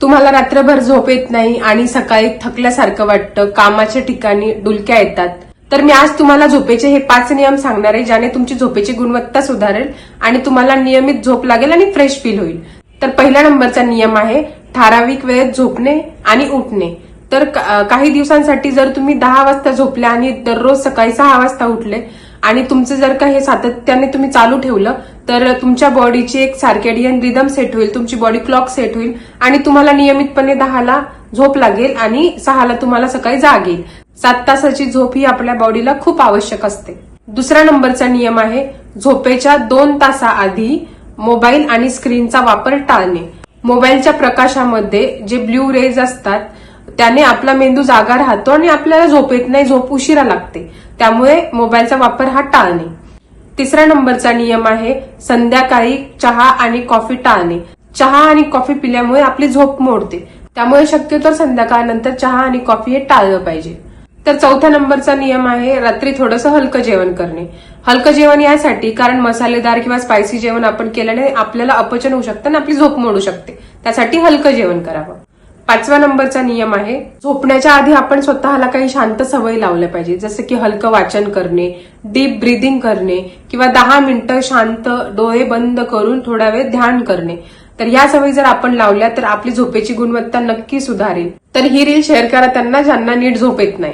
तुम्हाला रात्रभर झोप येत नाही आणि सकाळी थकल्यासारखं वाटतं, कामाच्या ठिकाणी डुलक्या येतात, तर मी आज तुम्हाला झोपेचे हे 5 नियम सांगणार आहे, ज्याने तुमची झोपेची गुणवत्ता सुधारेल आणि तुम्हाला नियमित झोप लागेल आणि फ्रेश फील होईल. तर पहिल्या नंबरचा नियम आहे ठराविक वेळेत झोपणे आणि उठणे. तर काही दिवसांसाठी जर तुम्ही 10 वाजता झोपले आणि दररोज सकाळी 6 वाजता उठले आणि तुमचं जर का हे सातत्याने तुम्ही चालू ठेवलं, तर तुमच्या बॉडीची एक सार्केडियन रिदम सेट होईल, तुमची बॉडी क्लॉक सेट होईल आणि तुम्हाला नियमितपणे 10ला झोप लागेल आणि 6ला तुम्हाला सकाळी जाग येईल. 7 तासाची झोप ही आपल्या बॉडीला खूप आवश्यक असते. दुसरा नंबरचा नियम आहे झोपेच्या 2 तासाआधी मोबाईल आणि स्क्रीनचा वापर टाळणे. मोबाईलच्या प्रकाशामध्ये जे ब्ल्यू रेज असतात त्याने आपला मेंदू जागा राहतो आणि आपल्याला झोप येत नाही, झोप उशिरा लागते. त्यामुळे मोबाईलचा वापर हा टाळणे. तिसरा नंबरचा नियम आहे संध्याकाळी चहा आणि कॉफी टाळणे. चहा आणि कॉफी पिल्यामुळे आपली झोप मोडते, त्यामुळे शक्यतो संध्याकाळनंतर चहा आणि कॉफी हे टाळलं पाहिजे. तर चौथ्या नंबरचा नियम आहे रात्री थोडंसं हलकं जेवण करणे. हलकं जेवण यासाठी कारण मसालेदार किंवा स्पायसी जेवण आपण केल्याने आपल्याला अपचन होऊ शकतं आणि आपली झोप मोडू शकते, त्यासाठी हलकं जेवण करावं. 5व्या नंबरचा नियम आहे झोपण्याच्या आधी आपण स्वतःला काही शांत सवयी लावल्या पाहिजे, जसं की हलकं वाचन करणे, डीप ब्रीदिंग करणे किंवा 10 मिनिटं शांत डोळे बंद करून थोडा वेळ ध्यान करणे. तर या सवयी जर आपण लावल्या तर आपली झोपेची गुणवत्ता नक्की सुधारेल. तर ही रील शेअर करा त्यांना ज्यांना नीट झोप येत नाही.